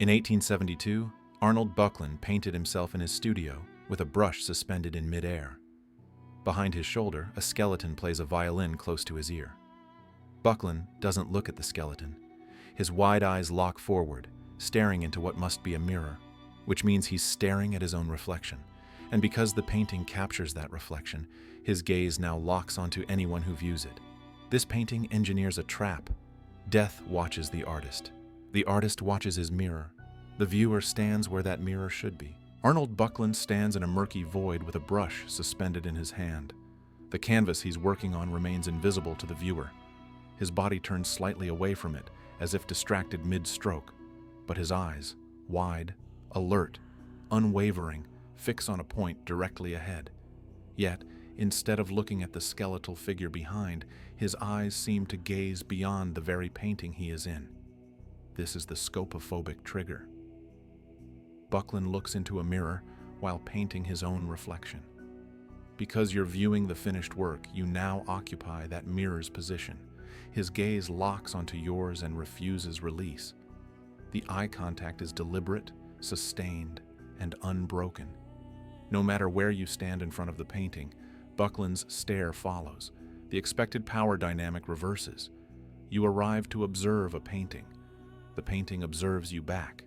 In 1872, Arnold Böcklin painted himself in his studio with a brush suspended in midair. Behind his shoulder, a skeleton plays a violin close to his ear. Böcklin doesn't look at the skeleton. His wide eyes lock forward, staring into what must be a mirror, which means he's staring at his own reflection. And because the painting captures that reflection, his gaze now locks onto anyone who views it. This painting engineers a trap. Death watches the artist. The artist watches his mirror. The viewer stands where that mirror should be. Arnold Böcklin stands in a murky void with a brush suspended in his hand. The canvas he's working on remains invisible to the viewer. His body turns slightly away from it, as if distracted mid-stroke, but his eyes, wide, alert, unwavering, fix on a point directly ahead. Yet, instead of looking at the skeletal figure behind, his eyes seem to gaze beyond the very painting he is in. This is the scopophobic trigger. Böcklin looks into a mirror while painting his own reflection. Because you're viewing the finished work, you now occupy that mirror's position. His gaze locks onto yours and refuses release. The eye contact is deliberate, sustained, and unbroken. No matter where you stand in front of the painting, Böcklin's stare follows. The expected power dynamic reverses. You arrive to observe a painting. The painting observes you back.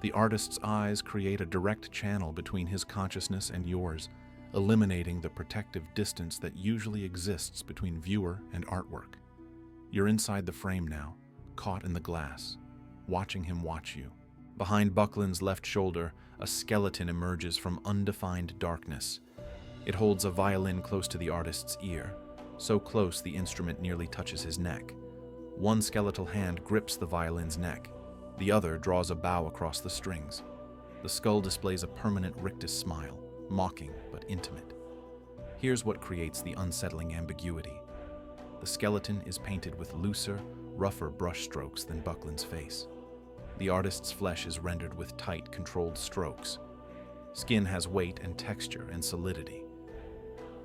The artist's eyes create a direct channel between his consciousness and yours, eliminating the protective distance that usually exists between viewer and artwork. You're inside the frame now, caught in the glass, watching him watch you. Behind Böcklin's left shoulder, a skeleton emerges from undefined darkness. It holds a violin close to the artist's ear, so close the instrument nearly touches his neck. One skeletal hand grips the violin's neck. The other draws a bow across the strings. The skull displays a permanent rictus smile, mocking but intimate. Here's what creates the unsettling ambiguity. The skeleton is painted with looser, rougher brushstrokes than Böcklin's face. The artist's flesh is rendered with tight, controlled strokes. Skin has weight and texture and solidity.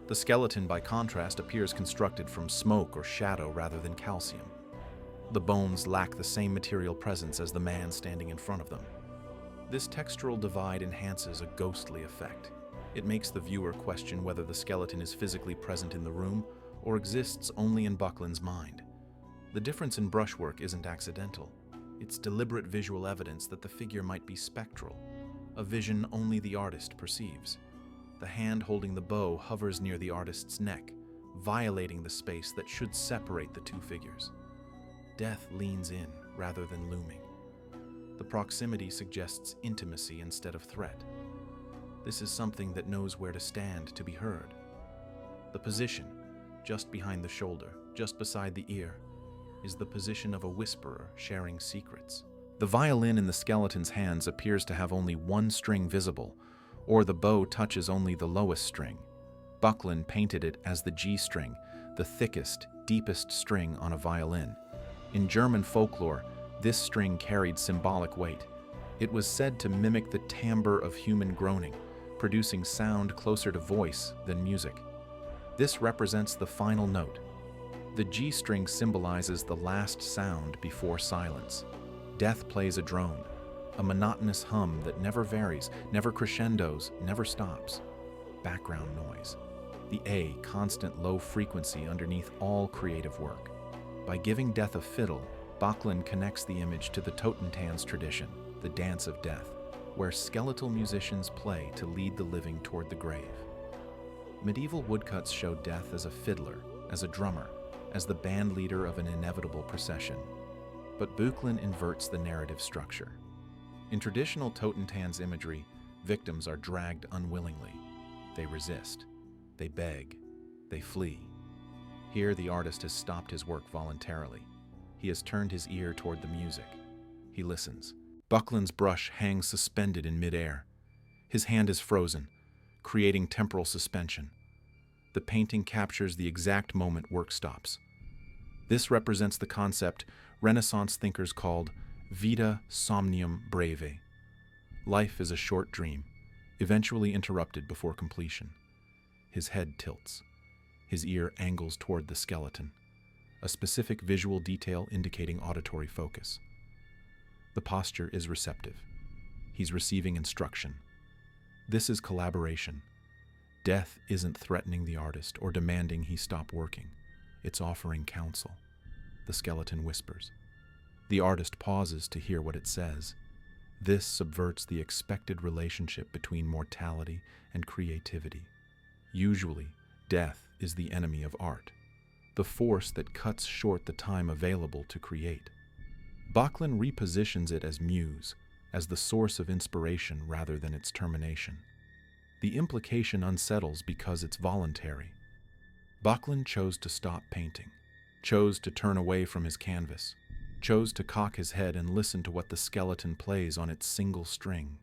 The skeleton, by contrast, appears constructed from smoke or shadow rather than calcium. The bones lack the same material presence as the man standing in front of them. This textural divide enhances a ghostly effect. It makes the viewer question whether the skeleton is physically present in the room or exists only in Böcklin's mind. The difference in brushwork isn't accidental. It's deliberate visual evidence that the figure might be spectral, a vision only the artist perceives. The hand holding the bow hovers near the artist's neck, violating the space that should separate the two figures. Death leans in rather than looming. The proximity suggests intimacy instead of threat. This is something that knows where to stand to be heard. The position, just behind the shoulder, just beside the ear, is the position of a whisperer sharing secrets. The violin in the skeleton's hands appears to have only one string visible, or the bow touches only the lowest string. Böcklin painted it as the G string, the thickest, deepest string on a violin. In German folklore, this string carried symbolic weight. It was said to mimic the timbre of human groaning, producing sound closer to voice than music. This represents the final note. The G string symbolizes the last sound before silence. Death plays a drone, a monotonous hum that never varies, never crescendos, never stops. Background noise. The A, constant low frequency underneath all creative work. By giving death a fiddle, Böcklin connects the image to the Totentanz tradition, the dance of death, where skeletal musicians play to lead the living toward the grave. Medieval woodcuts show death as a fiddler, as a drummer, as the band leader of an inevitable procession. But Böcklin inverts the narrative structure. In traditional Totentanz imagery, victims are dragged unwillingly. They resist. They beg. They flee. Here, the artist has stopped his work voluntarily. He has turned his ear toward the music. He listens. Böcklin's brush hangs suspended in midair. His hand is frozen, creating temporal suspension. The painting captures the exact moment work stops. This represents the concept Renaissance thinkers called vita somnium breve. Life is a short dream, eventually interrupted before completion. His head tilts. His ear angles toward the skeleton, a specific visual detail indicating auditory focus. The posture is receptive. He's receiving instruction. This is collaboration. Death isn't threatening the artist or demanding he stop working. It's offering counsel. The skeleton whispers. The artist pauses to hear what it says. This subverts the expected relationship between mortality and creativity. Usually, death is the enemy of art, the force that cuts short the time available to create. Böcklin repositions it as muse, as the source of inspiration rather than its termination. The implication unsettles because it's voluntary. Böcklin chose to stop painting, chose to turn away from his canvas, chose to cock his head and listen to what the skeleton plays on its single string.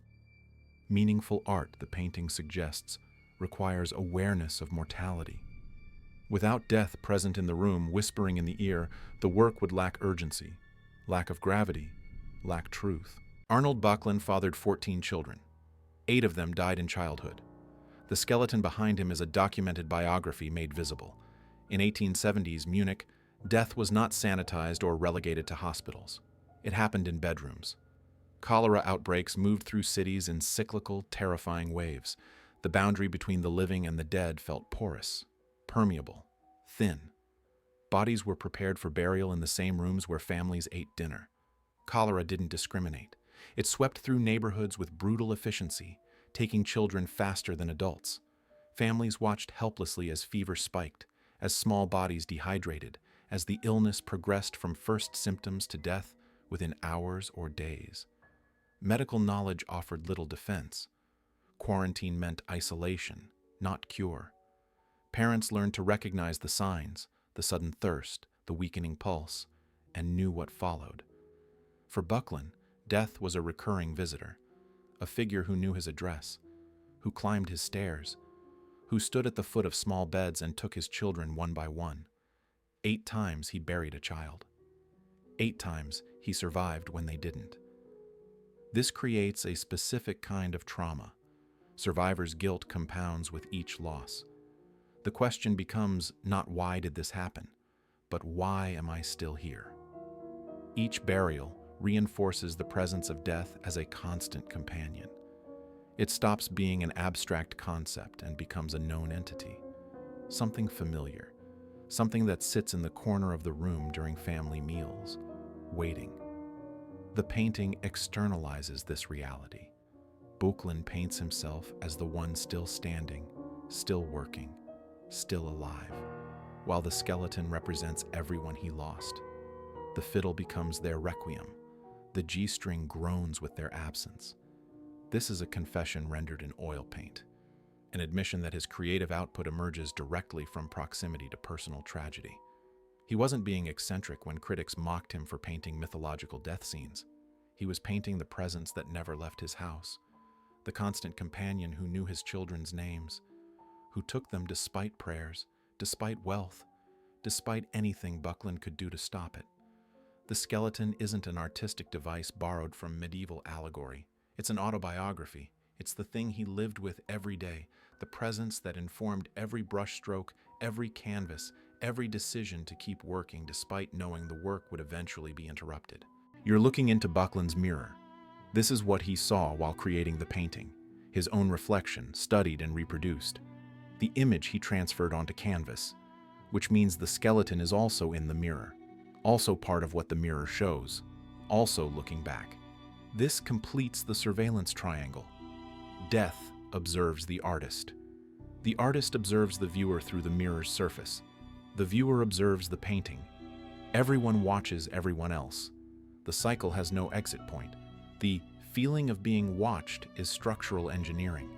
Meaningful art, the painting suggests, requires awareness of mortality. Without death present in the room, whispering in the ear, the work would lack urgency, lack of gravity, lack truth. Arnold Böcklin fathered 14 children. 8 of them died in childhood. The skeleton behind him is a documented biography made visible. In 1870s Munich, death was not sanitized or relegated to hospitals. It happened in bedrooms. Cholera outbreaks moved through cities in cyclical, terrifying waves. The boundary between the living and the dead felt porous, permeable, thin. Bodies were prepared for burial in the same rooms where families ate dinner. Cholera didn't discriminate. It swept through neighborhoods with brutal efficiency, taking children faster than adults. Families watched helplessly as fever spiked, as small bodies dehydrated, as the illness progressed from first symptoms to death within hours or days. Medical knowledge offered little defense. Quarantine meant isolation, not cure. Parents learned to recognize the signs, the sudden thirst, the weakening pulse, and knew what followed. For Böcklin, death was a recurring visitor, a figure who knew his address, who climbed his stairs, who stood at the foot of small beds and took his children one by one. 8 times he buried a child. 8 times he survived when they didn't. This creates a specific kind of trauma. Survivor's guilt compounds with each loss. The question becomes not why did this happen, but why am I still here? Each burial reinforces the presence of death as a constant companion. It stops being an abstract concept and becomes a known entity, something familiar, something that sits in the corner of the room during family meals, waiting. The painting externalizes this reality. Böcklin paints himself as the one still standing, still working, still alive, while the skeleton represents everyone he lost. The fiddle becomes their requiem. The G-string groans with their absence. This is a confession rendered in oil paint, an admission that his creative output emerges directly from proximity to personal tragedy. He wasn't being eccentric when critics mocked him for painting mythological death scenes. He was painting the presence that never left his house, the constant companion who knew his children's names, who took them despite prayers, despite wealth, despite anything Böcklin could do to stop it. The skeleton isn't an artistic device borrowed from medieval allegory. It's an autobiography. It's the thing he lived with every day, the presence that informed every brushstroke, every canvas, every decision to keep working despite knowing the work would eventually be interrupted. You're looking into Böcklin's mirror. This is what he saw while creating the painting, his own reflection, studied and reproduced. The image he transferred onto canvas, which means the skeleton is also in the mirror, also part of what the mirror shows, also looking back. This completes the surveillance triangle. Death observes the artist. The artist observes the viewer through the mirror's surface. The viewer observes the painting. Everyone watches everyone else. The cycle has no exit point. The feeling of being watched is structural engineering.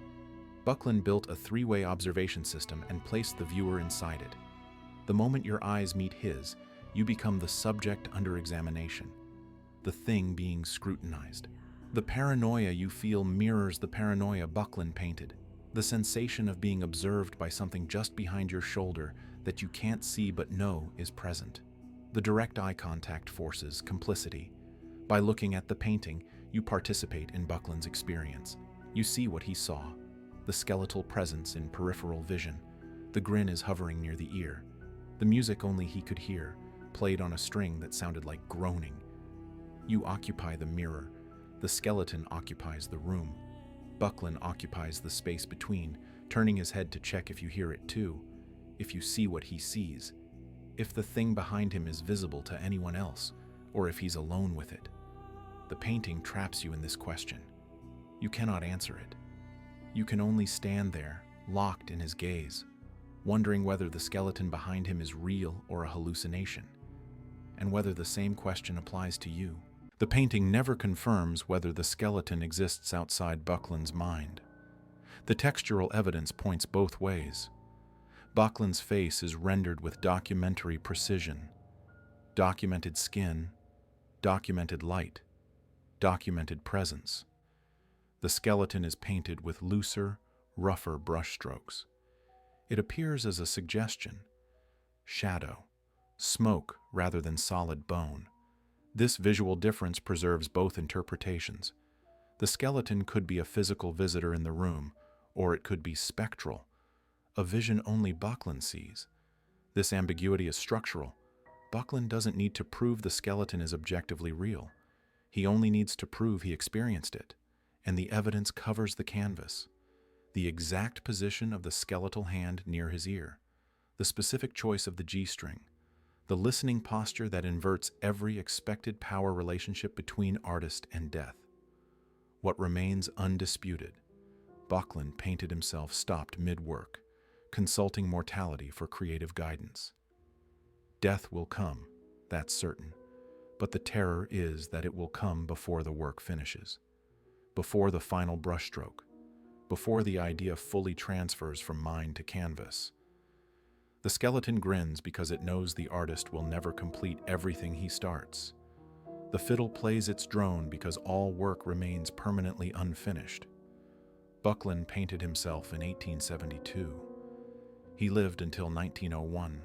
Böcklin built a 3-way observation system and placed the viewer inside it. The moment your eyes meet his, you become the subject under examination, the thing being scrutinized. The paranoia you feel mirrors the paranoia Böcklin painted. The sensation of being observed by something just behind your shoulder that you can't see but know is present. The direct eye contact forces complicity. By looking at the painting, you participate in Böcklin's experience. You see what he saw, the skeletal presence in peripheral vision. The grin is hovering near the ear. The music only he could hear, played on a string that sounded like groaning. You occupy the mirror. The skeleton occupies the room. Böcklin occupies the space between, turning his head to check if you hear it too, if you see what he sees, if the thing behind him is visible to anyone else, or if he's alone with it. The painting traps you in this question. You cannot answer it. You can only stand there, locked in his gaze, wondering whether the skeleton behind him is real or a hallucination, and whether the same question applies to you. The painting never confirms whether the skeleton exists outside Böcklin's mind. The textural evidence points both ways. Böcklin's face is rendered with documentary precision. Documented skin, documented light, documented presence. The skeleton is painted with looser, rougher brushstrokes. It appears as a suggestion, shadow, smoke rather than solid bone. This visual difference preserves both interpretations. The skeleton could be a physical visitor in the room, or it could be spectral, a vision only Böcklin sees. This ambiguity is structural. Böcklin doesn't need to prove the skeleton is objectively real. He only needs to prove he experienced it, and the evidence covers the canvas. The exact position of the skeletal hand near his ear, the specific choice of the G-string, the listening posture that inverts every expected power relationship between artist and death. What remains undisputed: Böcklin painted himself stopped mid-work, consulting Mortality for creative guidance. Death will come, that's certain, but the terror is that it will come before the work finishes, before the final brushstroke, before the idea fully transfers from mind to canvas. The skeleton grins because it knows the artist will never complete everything he starts. The fiddle plays its drone because all work remains permanently unfinished. Böcklin painted himself in 1872. He lived until 1901.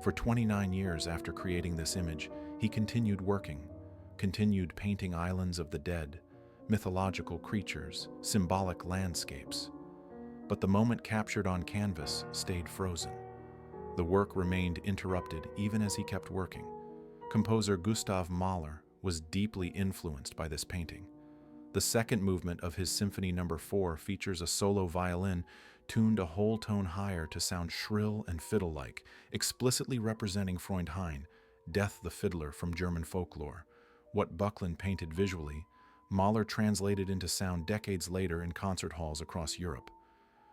For 29 years after creating this image, he continued working, continued painting islands of the dead, mythological creatures, symbolic landscapes. But the moment captured on canvas stayed frozen. The work remained interrupted even as he kept working. Composer Gustav Mahler was deeply influenced by this painting. The second movement of his Symphony No. 4 features a solo violin tuned a whole tone higher to sound shrill and fiddle-like, explicitly representing Freundheim, Death the Fiddler from German folklore. What Böcklin painted visually, Mahler translated into sound decades later in concert halls across Europe.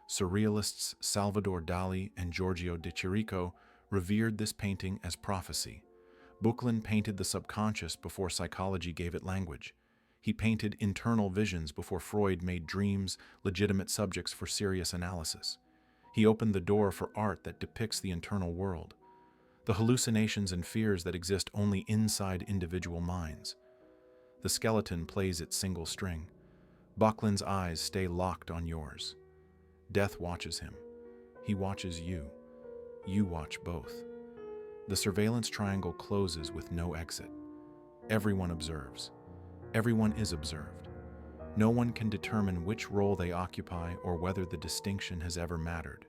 Surrealists Salvador Dali and Giorgio de Chirico revered this painting as prophecy. Böcklin painted the subconscious before psychology gave it language. He painted internal visions before Freud made dreams legitimate subjects for serious analysis. He opened the door for art that depicts the internal world, the hallucinations and fears that exist only inside individual minds. The skeleton plays its single string. Böcklin's eyes stay locked on yours. Death watches him. He watches you. You watch both. The surveillance triangle closes with no exit. Everyone observes. Everyone is observed. No one can determine which role they occupy or whether the distinction has ever mattered.